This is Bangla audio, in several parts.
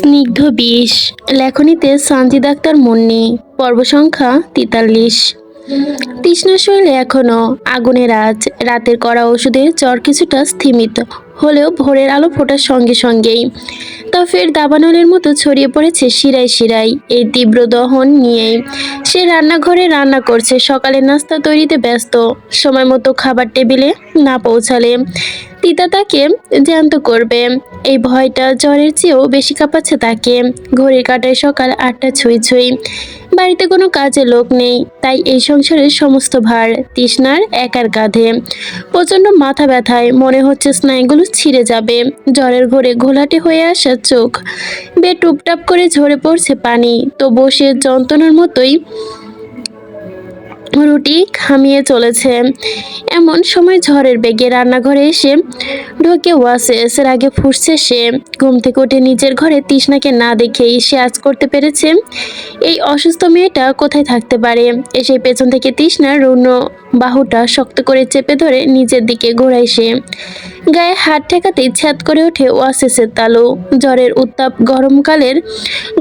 স্নিগ্ধ বিষ। লেখনীতে সানজিদা আক্তার মুন্নি। পর্ব সংখ্যা ৪৩। তৃষ্ণার শরীরে এখনো আগুনের আঁচ। রাতের কড়া ওষুধের জ্বর কিছুটা স্থিমিত হলেও ভোরের আলো ফোটার সঙ্গে সঙ্গেই তা ফের দাবানলের মতো ছড়িয়ে পড়েছে শিরায় শিরায়। এই তীব্র দহন নিয়েই সে রান্নাঘরে রান্না করছে, সকালের নাস্তা তৈরিতে ব্যস্ত। সময় মতো খাবার টেবিলে না পৌঁছালে তিতা তাকে জ্যান্ত করবে। এই ভয়টা জ্বরের চেয়েও বেশি কাঁপাচ্ছে তাকে। ঘড়ির কাঁটায় সকাল ৮টা ছুঁই ছুঁই। বাড়িতে কোনো কাজের লোক নেই, তাই এই সংসারের সমস্ত ভার তৃষ্ণার একার কাঁধে। প্রচণ্ড মাথা ব্যথায় মনে হচ্ছে স্নায়ুগুলো ছিঁড়ে যাবে। জ্বরের ঘোরে ঘোলাটে হয়ে আসা চোখ বেয়ে টুপটাপ করে ঝরে পড়ছে পানি। তো বসে যন্ত্রণার মতোই রুটি খামিয়ে চলেছে। এমন সময় ঝড়ের বেগে রান্নাঘরে এসে ঢোকে ওয়াসেস। রাগে ফুঁসছে সে। ঘুম থেকে উঠে নিজের ঘরে তৃষ্ণাকে না দেখেই সে আজ করতে পেরেছে। এই অসুস্থ মেয়েটা কোথায় থাকতে পারে। এসে পেছন থেকে তৃষ্ণার রুণ্ণ বাহুটা শক্ত করে চেপে ধরে নিজের দিকে ঘোরায় সে। গায়ে হাত ঠেকাতেই ছ্যাদ করে ওঠে ওয়াসেসের তালু। জ্বরের উত্তাপ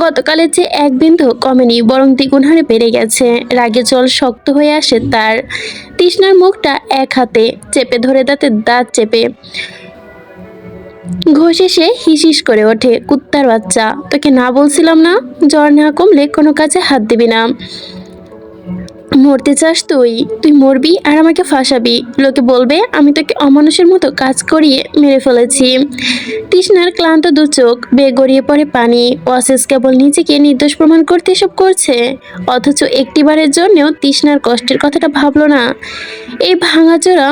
গতকালের চেয়ে এক বিন্দু কমেনি, বরং দ্বিগুণ হারে বেড়ে গেছে। রাগে জল শক্ত হয়ে আসে তার। তৃষ্ণার মুখটা এক হাতে চেপে ধরে দাঁত চেপে ঘষে সে হিসিস করে ওঠে, কুত্তার বাচ্চা, তোকে না বলছিলাম না জ্বর না কমলে কোনো কাজে হাত দিবি না। মরতে চাস তুই? তুই মরবি আর আমাকে ফাঁসাবি। লোকে বলবে আমি তোকে অমানুষের মতো কাজ করিয়ে মেরে ফেলেছি। তৃষ্ণার ক্লান্ত দু চোখ বেয়ে গড়িয়ে পড়ে পানি। ওয়াসেস কেবল নিজেকে নির্দোষ প্রমাণ করতে এসব করছে, অথচ একটিবারের জন্যও তৃষ্ণার কষ্টের কথাটা ভাবলো না। এই ভাঙাচোরা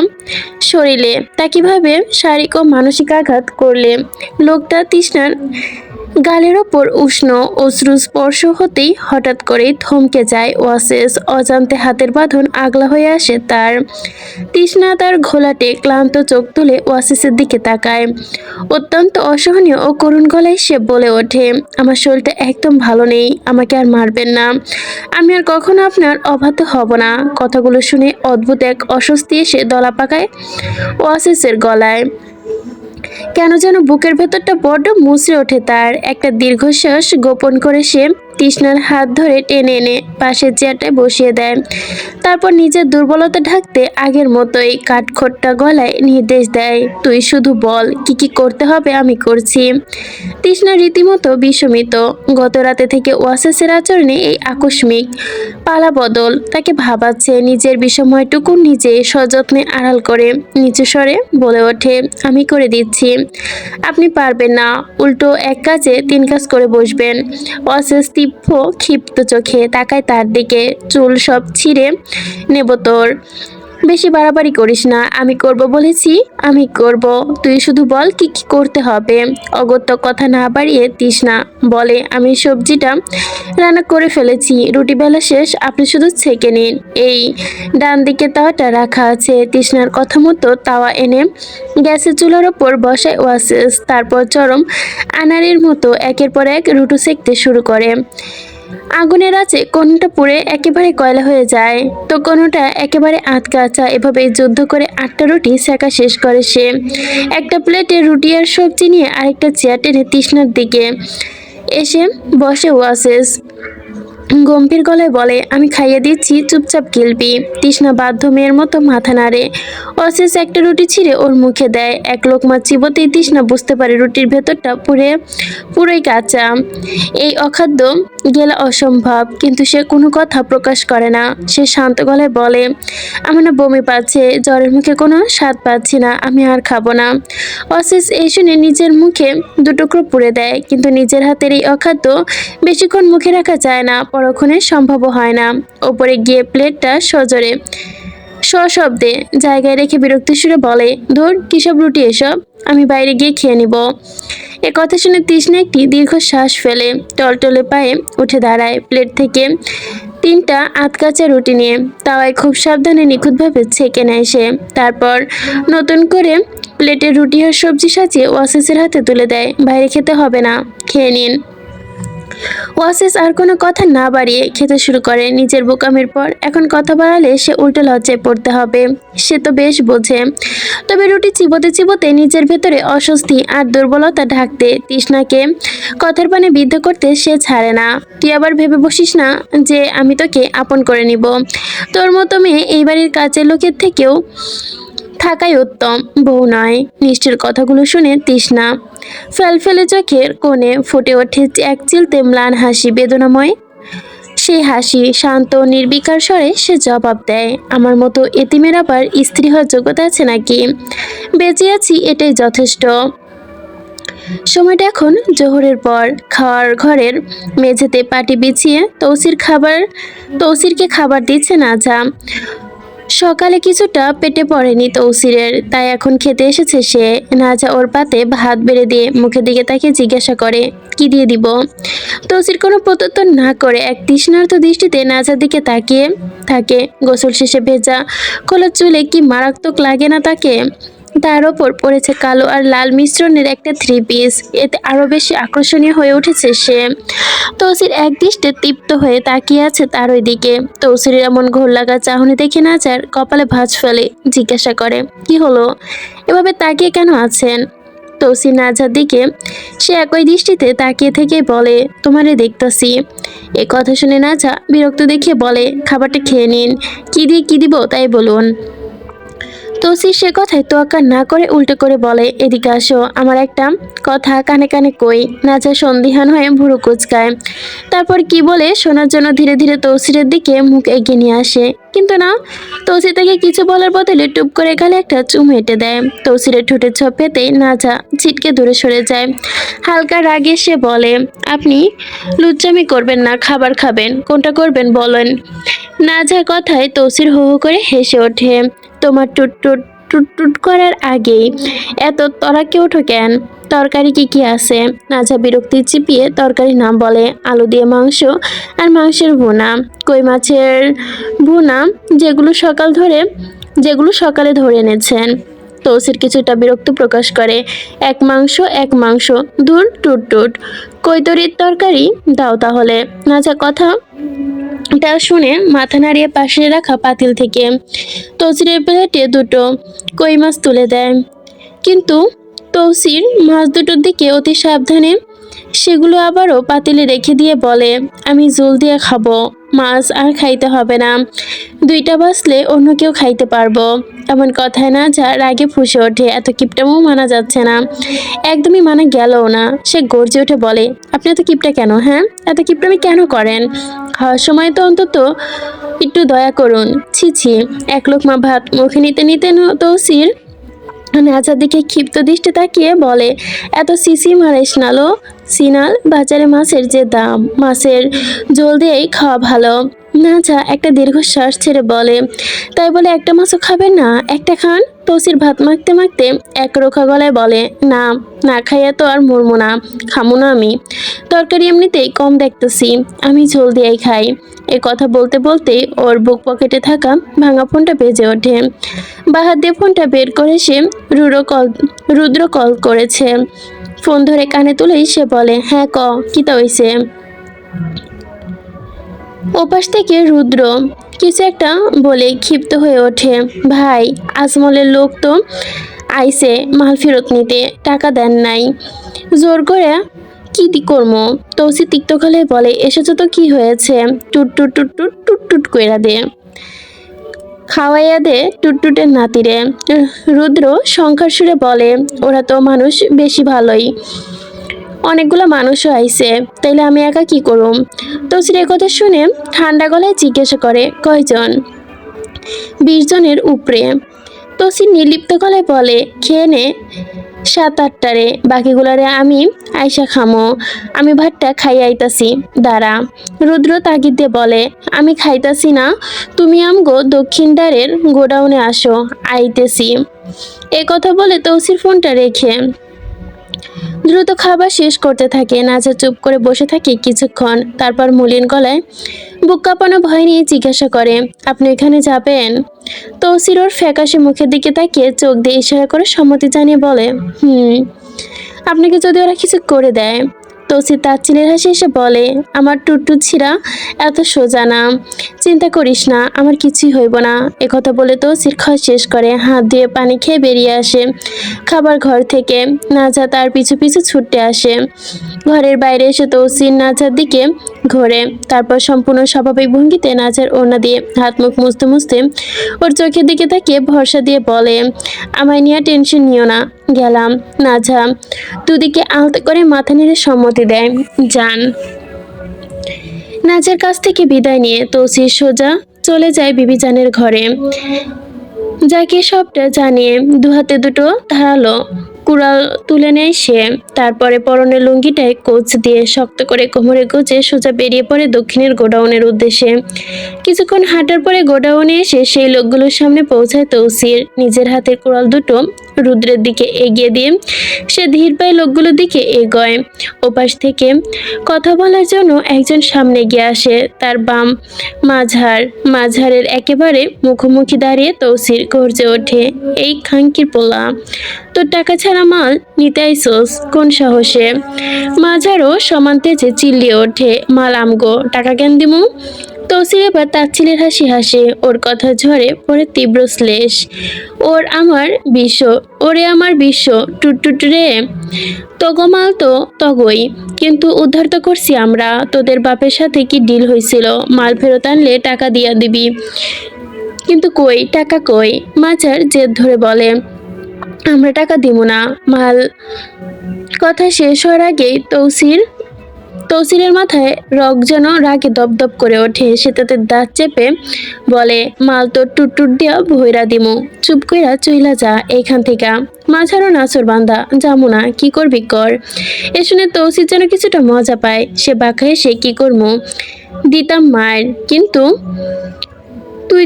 শরীরে তা কিভাবে শারীরিক ও মানসিক আঘাত করলে। লোকটা তৃষ্ণার গালের ওপর উষ্ণ অশ্রু স্পর্শ হতেই হঠাৎ করেই থমকে যায় ওয়াসেস। অজান্তে হাতের বাঁধন আগলা হয়ে আসে তার। তৃষ্ণা তার ঘোলাটে ক্লান্ত চোখ তুলে ওয়াসেসের দিকে তাকায়। অত্যন্ত অসহনীয় ও করুণ গলায় সে বলে ওঠে, আমার শরীরটা একদম ভালো নেই, আমাকে আর মারবেন না। আমি আর কখনো আপনার অবাধ্য হব না। কথাগুলো শুনে অদ্ভুত এক অস্বস্তি এসে দলা পাকায় ওয়াসেসের গলায়। কেন যেন বুকের ভেতরটা বড্ড মুচড়ে ওঠে তার। একটা দীর্ঘশ্বাস গোপন করে সে তৃষ্ণার হাত ধরে টেনে এনে পাশের চেয়ারটায় বসিয়ে দেয়। তারপর নিজের দুর্বলতা ঢাকতে আগের মতোই কাঠখোট্টা গলায় নির্দেশ দেয়, তুই শুধু বল কি কি করতে হবে, আমি করছি। তৃষ্ণা রীতিমতো বিস্মিত। গত রাতে থেকে ওয়াসেসের আচরণে এই আকস্মিক পালা বদল তাকে ভাবাচ্ছে। নিজের বিষময়টুকু নিজে সযত্নে আড়াল করে নিচু স্বরে বলে ওঠে, আমি করে দিচ্ছি। আপনি পারবেন না, উল্টো এক কাজে তিন কাজ করে বসবেন। ওয়াসেস তীব্র ক্ষিপ্ত চোখে তাকায় তার দিকে। চুল সব ছিঁড়ে নেব তোর। বেশি বাড়াবাড়ি করিস না, আমি করব বলেছি, আমি করব। তুই শুধু বল কি কি করতে হবে। অগত্য কথা না বাড়িয়ে তৃষ্ণা বলে, আমি সবজিটা রান্না করে ফেলেছি, রুটি বেলা শেষ, আপনি শুধু ছেঁকে নিন। এই ডান দিকে তাওয়াটা রাখা আছে। তৃষ্ণার কথা মতো তাওয়া এনে গ্যাসের চুলার ওপর বসায় ওয়াসেস। তারপর চরম আনাড়ির মতো একের পর এক রুটি সেঁকতে শুরু করে। আগুনের আঁচে কোনোটা পুড়ে একেবারে কয়লা হয়ে যায়, তো কোনোটা একেবারে আধকাচা। এভাবে যুদ্ধ করে ৮টা রুটি সেঁকা শেষ করে সে। একটা প্লেটে রুটি আর সবজি নিয়ে আরেকটা চেয়ার টেনে তৃষ্ণার দিকে এসে বসে ওয়াসেস। গম্ভীর গলায় বলে, আমি খাইয়ে দিচ্ছি, চুপচাপ গিলবি। তৃষ্ণা বাধ্য মেয়ের মতো মাথা নাড়ে। অশেষ একটা রুটি ছিঁড়ে ওর মুখে দেয়। এক লোকমা চিবোতেই তৃষ্ণা বুঝতে পারে রুটির ভেতরটা পুরোই কাঁচা। এই অখাদ্য গেলা অসম্ভব, কিন্তু সে কোনো কথা প্রকাশ করে না। সে শান্ত গলায় বলে, আমার না বমি পাচ্ছে, জ্বরের মুখে কোনো স্বাদ পাচ্ছি না, আমি আর খাবো না। অশেষ এই শুনে নিজের মুখে দুটুকরো পুড়ে দেয়, কিন্তু নিজের হাতের এই অখাদ্য বেশিক্ষণ মুখে রাখা যায় না, পরক্ষণে সম্ভব হয় না। ওপরে গিয়ে প্লেটটা সশব্দে জায়গায় রেখে বিরক্তি সুরে বলে, ধুর, কিসব রুটি এসব, আমি বাইরে গিয়ে খেয়ে নিব। এ কথা শুনে তৃষ্ণা একটি দীর্ঘ শ্বাস ফেলে টলটলে পায়ে উঠে দাঁড়ায়। প্লেট থেকে 3টা আধকাচা রুটি নিয়ে তাওয়ায় খুব সাবধানে নিখুঁতভাবে ছেঁকে নেয় সে। তারপর নতুন করে প্লেটে রুটি আর সবজি সাজিয়ে ওয়াসেসের হাতে তুলে দেয়। বাইরে খেতে হবে না, খেয়ে নিন। ওয়াসিস আর কোনো কথা না বাড়িয়ে খেতে শুরু করে নিজের বোকামির পর। এখন কথা বাড়ালে সে উল্টো লজ্জায় পড়তে হবে, সে তো বেশ বোঝে। তবে রুটি চিবোতে চিবোতে নিজের ভেতরে অস্বস্তি আর দুর্বলতা ঢাকতে, তৃষ্ণাকে কথার পানে বিদ্ধ করতে সে ছাড়ে না। তুই আবার ভেবে বসিস না যে আমি তোকে আপন করে নিব। তোর মতো মেয়ে এই বাড়ির কাজের লোকের থেকেও থাকাই উত্তম, বউ নয়। নিষ্ঠুর কথাগুলো শুনে তৃষ্ণা ফেলফেলে চোখের কোণে ফুটে ওঠে এক চিলতে ম্লান হাসি, বেদনাময় সেই হাসি। শান্ত নির্বিকার স্বরে সে জবাব দেয়, আমার মতো এতিমের আবার স্ত্রী হওয়ার যোগ্যতা আছে নাকি? বেঁচে আছি এটাই যথেষ্ট। সময়টা এখন জোহরের পর। খাওয়ার ঘরের মেঝেতে পাটি বিছিয়ে তৌসিরকে খাবার দিচ্ছে নাজা। সকালে কিছুটা পেটে পড়েনি তৌসিরের, তাই এখন খেতে এসেছে সে। নাজা ওর পাতে ভাত বেড়ে দিয়ে মুখের দিকে তাকে জিজ্ঞাসা করে, কি দিয়ে দিব? তৌসির কোনো প্রত্যুত্তর না করে এক তৃষ্ণার্ত দৃষ্টিতে নাজার দিকে তাকিয়ে থাকে। গোসল শেষে ভেজা খোলা চুলে কি মারাত্মক লাগে না তাকে? তার ওপর পড়েছে কালো আর লাল মিশ্রণের একটা থ্রি পিস, এতে আরো বেশি আকর্ষণীয় হয়ে উঠেছে সে। তৌসির এক দৃষ্টে তৃপ্ত হয়ে তাকিয়ে আছে তার ওই দিকে। তৌসিরের এমন ঘোর লাগা চাহনি দেখে নাজার কপালে ভাঁজ ফেলে, জিজ্ঞাসা করে, কি হলো, এভাবে তাকিয়ে কেন আছেন? তৌসির নাজার দিকে সে একই দৃষ্টিতে তাকিয়ে থেকে বলে, তোমারে দেখতাছি। এ কথা শুনে নাজা বিরক্ত দেখিয়ে বলে, খাবারটা খেয়ে নিন, কি দিয়ে কি দিব তাই বলুন। তৌসির সে কথায় তোয়াক্কা না করে উল্টো করে বলে, এদিকে আসো, আমার একটা কথা কানে কানে কই। নাজা সন্দিহান হয়ে ভুরু কুচকায়, তারপর কি বলে শোনার জন্য ধীরে ধীরে তৌসিরের দিকে মুখ এগিয়ে নিয়ে আসে। কিন্তু না, তৌসির তাকে কিছু বলার বদলে টুপ করে গালে একটা চুমু এঁটে দেয়। তৌসিরের ঠোঁটের ছোপ পেতেই নাজা ছিটকে দূরে সরে যায়। হালকা রাগে সে বলে, আপনি লুচ্চামি করবেন না, খাবার খাবেন, কোনটা করবেন বলেন। নাজার কথায় তৌসির হো হো করে হেসে ওঠে। তোমার টুট টুট টুট টুট করার আগেই এত তরাকে ওঠো কেন? তরকারি কি কি আছে? নাজা বিরক্তি চিপিয়ে তরকারি নাম বলে, আলু দিয়ে মাংস আর মাংসের ভুনা, কই মাছের ভুনা, যেগুলো সকালে ধরে এনেছেন। তৌসির কিছুটা বিরক্ত প্রকাশ করে, এক মাংস, দূর টুট টুট, কৈতরির তরকারি দাও তাহলে। নাজা কথাটা শুনে মাথা নাড়িয়ে পাশে রাখা পাতিল থেকে তৌসিরের প্লেটে দুটো কই মাছ তুলে দেয়। কিন্তু তৌসির মাছ দুটোর দিকে অতি সাবধানে সেগুলো আবারও পাতিলে রেখে দিয়ে বলে, আমি জল দিয়ে খাবো, মাছ আর খাইতে হবে না, দুইটা বাঁচলে অন্য কেউ খাইতে পারবো। এমন কথায় না যা রাগে ফুঁসে ওঠে, এত কিপটামও মানা যাচ্ছে না, একদমই মানা গেলও না। সে গর্জে উঠে বলে, আপনি এত কিপটা কেন? হ্যাঁ, এত কিপটামি কেন করেন? খাওয়ার সময় তো অন্তত একটু দয়া করুন। ছি ছি। এক লোকমা ভাত মুখে নিতে নিতে তৌসির নাজার দিকে ক্ষিপ্ত দৃষ্টি তাকিয়ে বলে, এত সিসি মারিস না লো সিনাল, বাজারে মাছের যে দাম, মাছের জল দিয়েই খাওয়া ভালো। নাজা একটা দীর্ঘশ্বাস ছেড়ে বলে, তাই বলে একটা মাছও খাবেন না? একটা খান। তৌসির ভাত মাখতে মাখতে এক রোখা গলায় বলে, না, না খাইয়া তো আর মরমো না, খামো না আমি, তরকারি এমনিতেই কম দেখতেছি, আমি ঝোল দিয়েই খাই। এ কথা বলতে বলতে ওর বুক পকেটে থাকা ভাঙা ফোনটা বেজে ওঠে। বাহাত দিয়ে ফোনটা বের করে সে রুদ্র কল করেছে। ফোন ধরে কানে তুলেই সে বলে, হ্যাঁ ক, কি তা হইছে? ওপাশ থেকে রুদ্র কিছু একটা বলে ক্ষিপ্ত হয়ে ওঠে, ভাই, আজমলের লোক তো আইছে মাল ফেরত নিতে, টাকা দেন নাই, জোর করে কি করবো? তৌসি তিক্ত গলায় বলে, এসেছো তো কি হয়েছে, টুট টুট টুট টুট টুট টুট কইরা দে, খাওয়াইয়া দে টুটটুটের নাতিরে। রুদ্র সংখ্যার সুরে বলে, ওরা তো মানুষ বেশি ভালোই, অনেকগুলো মানুষও আইছে, তাইলে আমি একা কি করুম? তৌসির কথা শুনে ঠান্ডা গলায় জিজ্ঞাসা করে, কয়জন? 20 জনের উপরে। তৌসির নির্লিপ্ত গলায় বলে, খেয়ে নে 7-8টারে, বাকিগুলারে আমি আইসা খামো, আমি ভাতটা খাইয়া আইতাছি, দাঁড়া। রুদ্র তাগিদ দিয়ে বলে, আমি খাইতাছি না, তুমি আমগো দক্ষিণ দ্বারের গোডাউনে আসো, আইতেছি। এ কথা বলে তৌসির ফোনটা রেখে দ্রুত খাবার শেষ করতে থাকে। নাজা চুপ করে বসে থাকে কিছুক্ষণ, তারপর মলিন গলায় বুক কাঁপানো ভয় নিয়ে জিজ্ঞাসা করে, আপনি এখানে যাবেন? তৌসির ওর ফ্যাকাশে মুখের দিকে তাকিয়ে চোখ দিয়ে ইশারা করে সম্মতি জানিয়ে বলে, আপনাকে যদি ওরা কিছু করে দেয়? তৌসির তাচ্ছিলের হাসি এসে বলে, আমার টুটটুট ছিঁড়া এত সোজা না, চিন্তা করিস না, আমার কিছুই হইব না। একথা বলে তৌসির খাওয়া শেষ করে হাত দিয়ে পানি খেয়ে বেরিয়ে আসে খাবার ঘর থেকে। নাজা তার পিছু পিছু ছুটে আসে। ঘরের বাইরে এসে তৌসির নাজার দিকে ঘোরে, তারপর সম্পূর্ণ স্বাভাবিক ভঙ্গিতে নাজার ওড়না দিয়ে হাত মুখ মুছতে মুছতে ওর চোখের দিকে তাকিয়ে ভরসা দিয়ে বলে, আমায় নিয়ে টেনশন নিও না, গেলাম। নাজা দুদিকে আলতো করে মাথা নেড়ে সম্মতি দেয়, যান। নাজার কাছ থেকে বিদায় নিয়ে তৌসির সোজা চলে যায় বিবিজানের ঘরে, যাকে সবটা জানিয়ে দুহাতে দুটো ধারালো কুড়াল তুলে নেয় সে। তারপরে পরনের লুঙ্গিটায় কোচ দিয়ে শক্ত করে কোমরে গুজে সোজা বেরিয়ে পড়ে দক্ষিণের গোডাউনের উদ্দেশ্যে। কিছুক্ষণ হাঁটার পরে গোডাউনে এসে সেই লোকগুলোর সামনে পৌঁছায় তৌসির। নিজের হাতের কুড়াল দুটো রুদ্রের দিকে এগিয়ে দিয়ে সে ধীর পায়ে লোকগুলোর দিকে এগোয়। ওপাশ থেকে কথা বলার জন্য একজন সামনে গিয়ে আসে, তার বাম মাঝারের একেবারে মুখোমুখি দাঁড়িয়ে তৌসির গর্জে ওঠে, এই খাঙ্কির পোলা, তোর টাকা ছাড়া মাল নিতে আইসোস কোন সাহসে? মাঝারও সমান তেজে চিল্লিয়ে ওঠে, মাল আমগো, টাকা কেন দিমু? তৌসির এবার তাচ্ছিলের হাসি হাসে, ওর কথা ঝরে পড়ে তীব্র শ্লেষ, ওরে আমার বিশ্ব টুটটুট রে, তগমাল তো তগই, কিন্তু উদ্ধার তো করছি আমরা। তোদের বাপের সাথে কি ডিল হয়েছিল? মাল ফেরত আনলে টাকা দিয়া দিবি, কিন্তু কই টাকা কই? মাঝার জেদ ধরে বলে, আমরা টাকা দিব না। মাল কথা শেষ হওয়ার আগেই তৌসিরের মাথায় রগ যেন রাগে দপদপ করে ওঠে। সে তাতে দাঁত চেপে বলে, মাল তোর টুটটুট দিয়া ভৈরা দিমু, চুপ কইরা চইলা যা এইখান থেকে। মাঝারও নাচর বান্দা, যামু না, কি করবি কর। এ শুনে তৌসির যেন কিছুটা মজা পায়। সে বাঁকা হেসে, কি করমু, দিতাম মায়ের, কিন্তু তুই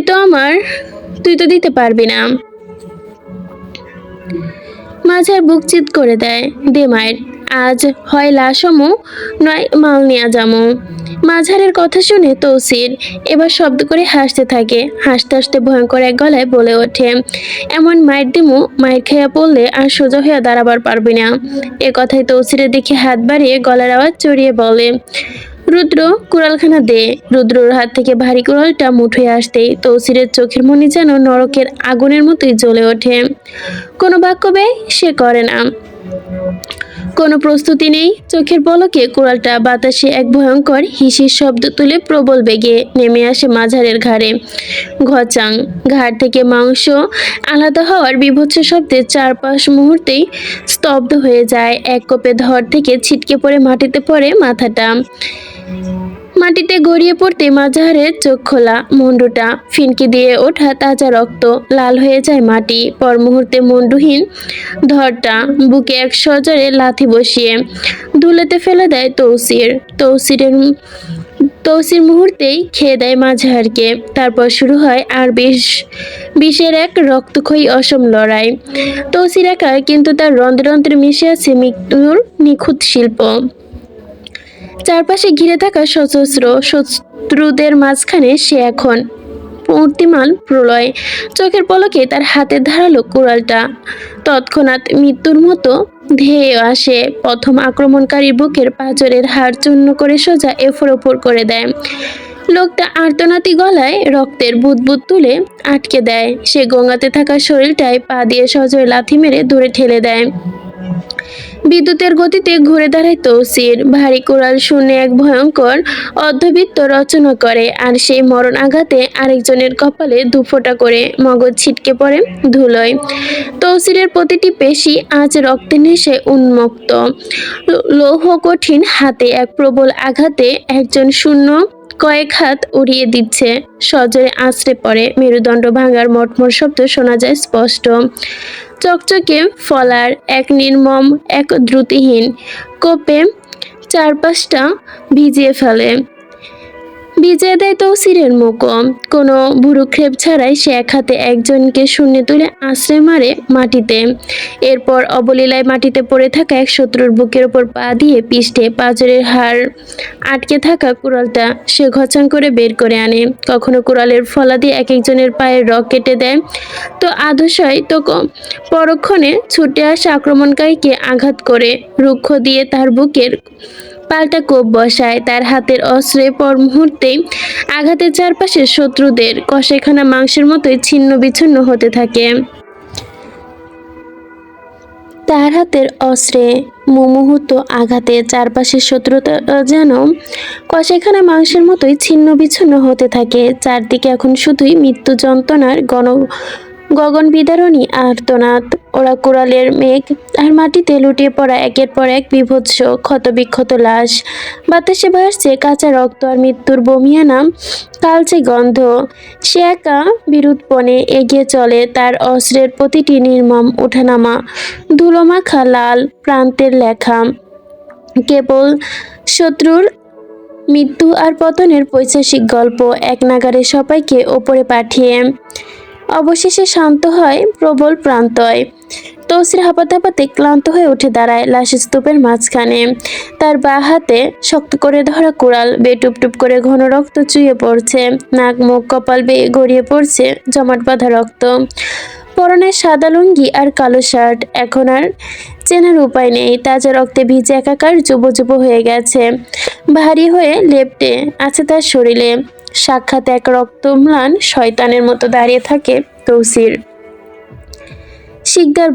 তো দিতে পারবি না। মাঝার বুক চিত করে দেয়, দে মায়ের, আজ হয় লাশমো নয় মাল নিয়া যামো। মাঝারের কথা শুনে তৌসির এবার শব্দ করে হাসতে থাকে। হাসতে হাসতে ভয়ঙ্কর এক গলায় বলে ওঠে, এমন মায়ের দিমু, মায়ের খেয়া পড়লে আর সোজা হইয়া দাঁড়াবার পারবি না। এ কথায় তৌসিরের দিকে হাত বাড়িয়ে গলার আওয়াজ চড়িয়ে বলে, রুদ্র, কুড়ালখানা দে। রুদ্রর হাত থেকে ভারী কুড়ালটা মুঠোয় আসতেই তৌসিরের চোখের মনি যেন নরকের আগুনের মতোই জ্বলে ওঠে। কোনো বাক্য ব্যয় সে করে না, কোনো প্রস্তুতি নেই। চোখের পলকে কুড়ালটা বাতাসে এক ভয়ঙ্কর হিসির শব্দ তুলে প্রবল বেগে নেমে আসে মাঝারের ঘাড়ে। ঘচাং, ঘাড় থেকে মাংস আলাদা হওয়ার বীভৎস শব্দে চারপাশ মুহূর্তেই স্তব্ধ হয়ে যায়। এক কোপে ধর থেকে ছিটকে পড়ে মাটিতে পড়ে মাথাটা। মাটিতে গড়িয়ে পড়তে মাঝারের চোখ খোলা, মুন্ডুটা ফিনকি দিয়ে ওঠা তাজা রক্ত, লাল হয়ে যায় মাটি। পর মুহূর্তে মুন্ডুহীন ধরটা বুকে এক সজোরে লাথি বসিয়ে ধুলোতে ফেলে দেয় তৌসির মুহূর্তেই খেয়ে দেয় মাঝারকে। তারপর শুরু হয় আর বিষের এক রক্তক্ষয়ী অসম লড়াই। তৌসির একা, কিন্তু তার রন্ধ্রে রন্ধ্রে মিশে আছে মৃত্যুর নিখুঁত শিল্প। চারপাশে ঘিরে থাকা সশস্ত্র শত্রুদের মাঝখানে সে এখন মূর্তিমান প্রলয়। চোখের পলকে তার হাতে ধারালো কুড়ালটা তৎক্ষণাৎ মৃত্যুর মতো ধেয়ে আসে। প্রথম আক্রমণকারীর বুকের পাঁজরের হাড় চূর্ণ করে সোজা এফোর ওপর করে দেয়। লোকটা আর্তনাতি গলায় রক্তের বুদবুদ তুলে আটকে দেয়। সে গঙ্গাতে থাকা শরীরটায় পা দিয়ে সজোরে লাথি মেরে দূরে ঠেলে দেয়। বিদ্যুতের গতিতে ঘুরে দাঁড়ায় তৌসির। ভারী কুড়াল শূন্যে এক ভয়ঙ্কর অর্ধবৃত্ত রচনা করে, আর সেই মরণ আঘাতে আরেকজনের কপালে দুফোঁটা করে মগজ ছিটকে পড়ে ধুলোয়। তৌসিরের প্রতিটি পেশি আজ রক্তে নেশে উন্মুক্ত। লৌহ কঠিন হাতে এক প্রবল আঘাতে একজন শূন্য কয়েক হাত উড়িয়ে দিচ্ছে। সজোরে আছড়ে পড়ে, মেরুদণ্ড ভাঙার মটমট শব্দ শোনা যায় স্পষ্ট। চকচকে ফলার এক নির্মম, এক দ্রুতিহীন কোপে চারপাশটা ভিজিয়ে দেয় তৌসিরের মুখও। কোনো ভুরুক্ষেপ ছাড়াই সে এক হাতে একজনকে শূন্যে তুলে আছড়ে মারে মাটিতে। এরপর অবলীলায় মাটিতে পড়ে থাকা এক শত্রুর বুকের ওপর পা দিয়ে পিষ্টে পাঁজরের হাড় আটকে থাকা কুড়ালটা সে ঘচাং করে বের করে আনে। কখনো কুড়ালের ফলা দিয়ে এক একজনের পায়ের রগ কেটে দেয়, তো আদশয় তো পরক্ষণে ছুটে আসা আক্রমণকারীকে আঘাত করে রুক্ষ দিয়ে তার বুকের পাল্টা কোপ বসায়। তার হাতের অস্ত্রে পর মুহূর্তেই আঘাতের চারপাশের শত্রুদের কষাইখানা মাংসের মতোই ছিন্ন বিচ্ছিন্ন হতে থাকে। তার হাতের অস্ত্রে মুমূর্ত আঘাতে চারপাশের শত্রুতা যেন কষাইখানা মাংসের মতোই ছিন্ন বিচ্ছিন্ন হতে থাকে। চারদিকে এখন শুধুই মৃত্যু যন্ত্রণার গগন বিদারণী আর্তনাদ। ওরা কোরালের মেঘ আর মাটিতে লুটিয়ে পড়া একের পর এক বিভৎস ক্ষতবিক্ষত লাশ। বাতাসে ভাসছে কাঁচা রক্ত আর মৃত্যুর বমিয়ানা কালচে গন্ধ। সে একা বিরুৎপণে এগিয়ে চলে, তার অস্ত্রের প্রতিটি নির্মম ওঠানামা ধুলোমাখা লাল প্রান্তের লেখা, কেবল শত্রুর মৃত্যু আর পতনের পৈশাচিক গল্প এক নাগাড়ে সবাইকে ওপরে পাঠিয়ে। অবশেষে শান্ত হয় প্রবল প্রান্তয়। তৌসির হাঁপাতে হাঁপাতে ক্লান্ত হয়ে উঠে দাঁড়ায় লাশের স্তূপের মাঝখানে। তার বাঁ হাতে শক্ত করে ধরা কুড়াল বেয়ে টুপটুপ করে ঘন রক্ত চুইয়ে পড়ছে। নাক মুখ কপাল বেয়ে গড়িয়ে পড়ছে জমাট বাঁধা রক্ত। পরনে সাদা লুঙ্গি আর কালো শার্ট, এখন আর চেনার উপায় নেই। তাজা রক্তে ভিজে একাকার যুব হয়ে গেছে, ভারী হয়ে লেপ্টে আছে তার শরীরে। সাক্ষাৎ এক রক্তম্লান শয়তানের মতো দাঁড়িয়ে থাকে তৌসির শিকদার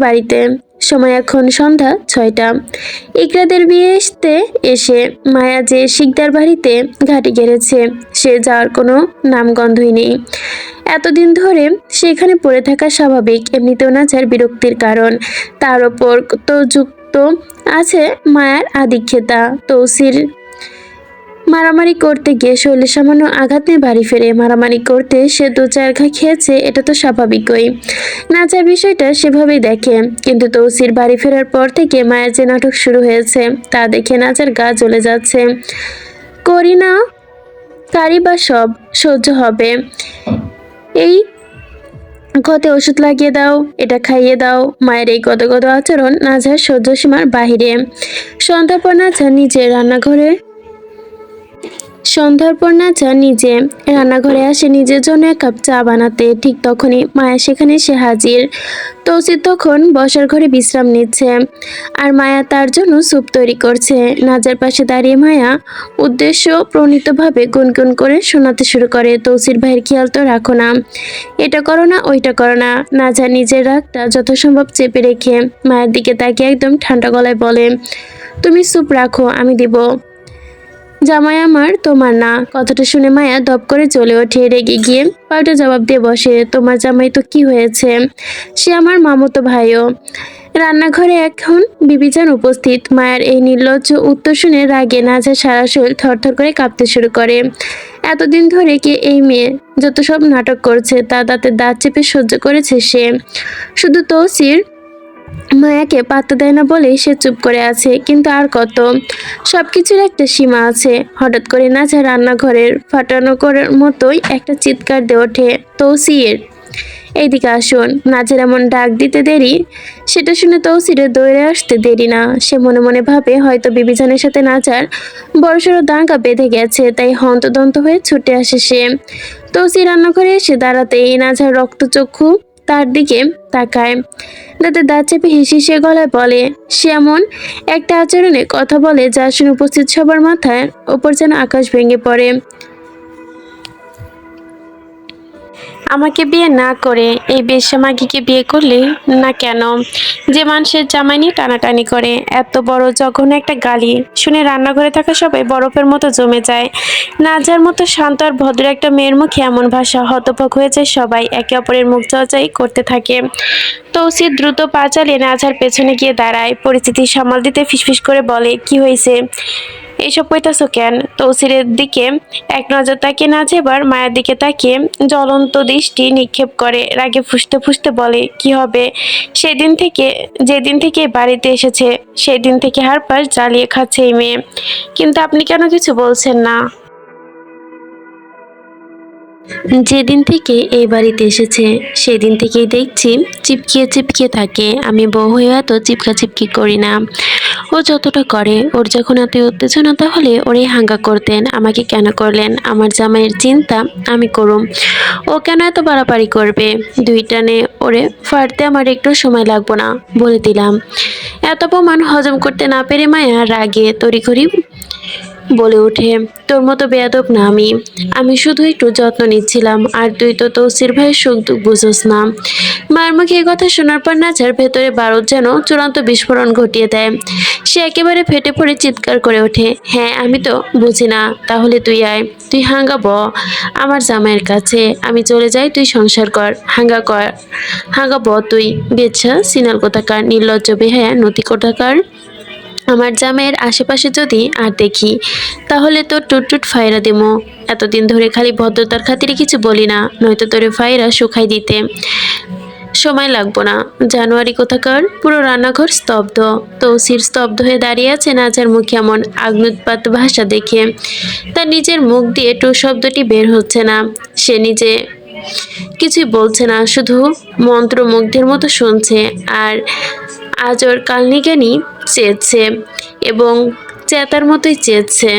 বাড়িতে। সময় এখন সন্ধ্যা 6টা। ইকরাদের বিয়েতে এসে মায়া যে শিকদার বাড়িতে ঘাঁটি গেড়েছে, সে যাওয়ার কোনো নামগন্ধই নেই। এতদিন ধরে সেখানে পড়ে থাকা স্বাভাবিক, এমনিতেও নাচার বিরক্তির কারণ। তার ওপর তো যুক্ত আছে মায়ার আদিক্ষেতা। তৌসির মারামারি করতে গিয়ে শরীরে সামান্য আঘাত নিয়ে বাড়ি ফেরে। মারামারি করতে সে 2-4 ঘা খেয়েছে, এটা তো স্বাভাবিকই। নাচার বিষয়টা সেভাবেই দেখে, কিন্তু তৌসির বাড়ি ফেরার পর থেকে মায়ের যে নাটক শুরু হয়েছে তা দেখে নাচার গা জ্বলে যাচ্ছে। করি না কারি বা সব সহ্য হবে, এই ক্ষতে ওষুধ লাগিয়ে দাও, এটা খাইয়ে দাও। মায়ের এই গদগদ আচরণ নাজার সহ্য সীমার বাহিরে। সন্ধ্যার পর নাচা নিজে রান্নাঘরে আসে নিজের জন্য 1 কাপ চা বানাতে। ঠিক তখনই মায়া সেখানে এসে হাজির। তৌসির তখন বসার ঘরে বিশ্রাম নিচ্ছে, আর মায়া তার জন্য স্যুপ তৈরি করছে। নাজার পাশে দাঁড়িয়ে মায়া উদ্দেশ্য প্রণীতভাবে গুনগুন করে শোনাতে শুরু করে, তৌসির ভাইয়ের খেয়াল তো রাখো না, এটা করো না, ওইটা করো না। নাজা নিজের রাগটা যথাসম্ভব চেপে রেখে মায়ের দিকে তাকিয়ে একদম ঠান্ডা গলায় বলে, তুমি স্যুপ রাখো, আমি দিব। জামাই আমার, তোমার না। কথাটা শুনে মায়া দপ করে জ্বলে ওঠে, রেগে গিয়ে পাল্টা জবাব দিয়ে বসে, তোমার জামাই তো কি হয়েছে, সে আমার মামাতো ভাইও। রান্নাঘরে এখন বিবিজান উপস্থিত। মায়ের এই নির্লজ্জ উত্তর শুনে রাগে নাজা সারা শরীর থরথর করে কাঁপতে শুরু করে। এতদিন ধরে কি এই মেয়ে যত সব নাটক করছে তা দাঁতে দাঁত চেপে সহ্য করেছে সে। শুধু তৌসির মায়াকে পাত্তা দেয় না বলে সে চুপ করে আছে, কিন্তু আর কত, সবকিছুর একটা সীমা আছে। হঠাৎ করে নাচা রান্নাঘরের ফাটানো করার মতোই একটা চিৎকার দিয়ে ওঠে, তৌসির এইদিকে আসুন। নাচের এমন ডাক দিতে দেরি, সেটা শুনে তৌসিরের দৌড়ে আসতে দেরি না। সে মনে মনে ভাবে হয়তো বিবিজানের সাথে নাচার বড়সড় দাঙ্গা বেঁধে গেছে, তাই হন্তদন্ত হয়ে ছুটে আসে সে। তৌসির রান্নাঘরে এসে দাঁড়াতেই নাচার রক্তচক্ষু তার দিকে তাকায়, দাঁতে দাঁত চেপে হিসিয়ে গলায় বলে, সে এমন একটা আচরণে কথা বলে যা শুনে উপস্থিত সবার মাথায় ওপর যেন আকাশ ভেঙে পড়ে। আমাকে বিয়ে না করে এই বেশ্যামাগিকে বিয়ে করলে না কেন, যে মানুষের জামাই নিয়ে টানাটানি করে। এত বড় জঘন্য একটা গালি শুনে রান্নাঘরে থাকা সবাই বরফের মতো জমে যায়। নাজার মতো শান্ত আর ভদ্র একটা মেয়ের মুখে এমন ভাষা, হতভম্ব হয়ে যায় সবাই, একে অপরের মুখ চাওয়াচাই করতে থাকে। তৌসির দ্রুত পা চালিয়ে নাজার পেছনে গিয়ে দাঁড়ায়, পরিস্থিতি সামাল দিতে ফিসফিস করে বলে, কি হয়েছে, এইসব কইতাছো কেন? তৌসিরের দিকে এক নজর তাকিয়ে নাচে, এবার মায়ের দিকে তাকিয়ে জ্বলন্ত দৃষ্টি নিক্ষেপ করে রাগে ফুঁসতে ফুঁসতে বলে, কি হবে, যেদিন থেকে বাড়িতে এসেছে সেদিন থেকে হারপাস জ্বালিয়ে খাচ্ছে এই মেয়ে, কিন্তু আপনি কেন কিছু বলছেন না? যেদিন থেকে এই বাড়িতে এসেছে সেদিন থেকেই দেখছি চিপকিয়ে চিপকিয়ে থাকে। আমি বউ হয়ে এত চিপকা চিপকি করি না। ও যতটা করে, ওর যখন এত উত্তেজনা তাহলে ওরে হাঙ্গা করতেন। আমাকে কেন করলেন? আমার জামাইয়ের চিন্তা আমি করুম, ও কেন এত বাড়াবাড়ি করবে? দুই টানে ওরে ফাড়তে আমার একটু সময় লাগবো না, বলে দিলাম। এত অপমান হজম করতে না পেরে মায়া রাগে তড়িঘড়ি বলে ওঠে, তোর মতো বেয়াদব না আমি। আমি শুধু একটু যত্ন নিচ্ছিলাম, আর তুই তো তৌসির ভাইয়ের সুখ দুঃখ বুঝোস না। মায়ের মুখে এই কথা শোনার পর নাচার ভেতরে বারুদ যেন চূড়ান্ত বিস্ফোরণ ঘটিয়ে দেয়। সে একেবারে ফেটে পড়ে চিৎকার করে ওঠে, হ্যাঁ আমি তো বুঝি না, তাহলে তুই আয়, তুই হাঙ্গা ব আমার জামাইয়ের কাছে। আমি চলে যাই, তুই সংসার কর, হাঙ্গা কর, হাঙ্গা ব তুই। বেচ্ছা সিনাল কোথাকার, নির্লজ্জ বেহায়া নতি কোথাকার। আমার জামাইয়ের আশেপাশে যদি আর দেখি তাহলে তোর টুটটুট ফায়রা দিমো। এতদিন ধরে খালি ভদ্রতার খাতিরে কিছু বলি না, নয়তো তোরে ফায়রা শুকাই দিতে সময় লাগবো না। জানুয়ারি কোথাকার। পুরো রান্নাঘর স্তব্ধ। তৌসির স্তব্ধ হয়ে দাঁড়িয়ে আছে নাচার মুখে এমন আগ্নুৎপাত ভাষা দেখে। তার নিজের মুখ দিয়ে টু শব্দটি বের হচ্ছে না। সে নিজে কিছুই বলছে না, শুধু মন্ত্রমুগ্ধের মতো শুনছে। আর আজ ওর কালনিজ্ঞানী চেয়েছে এবং চেতার মতোই চেয়েছে।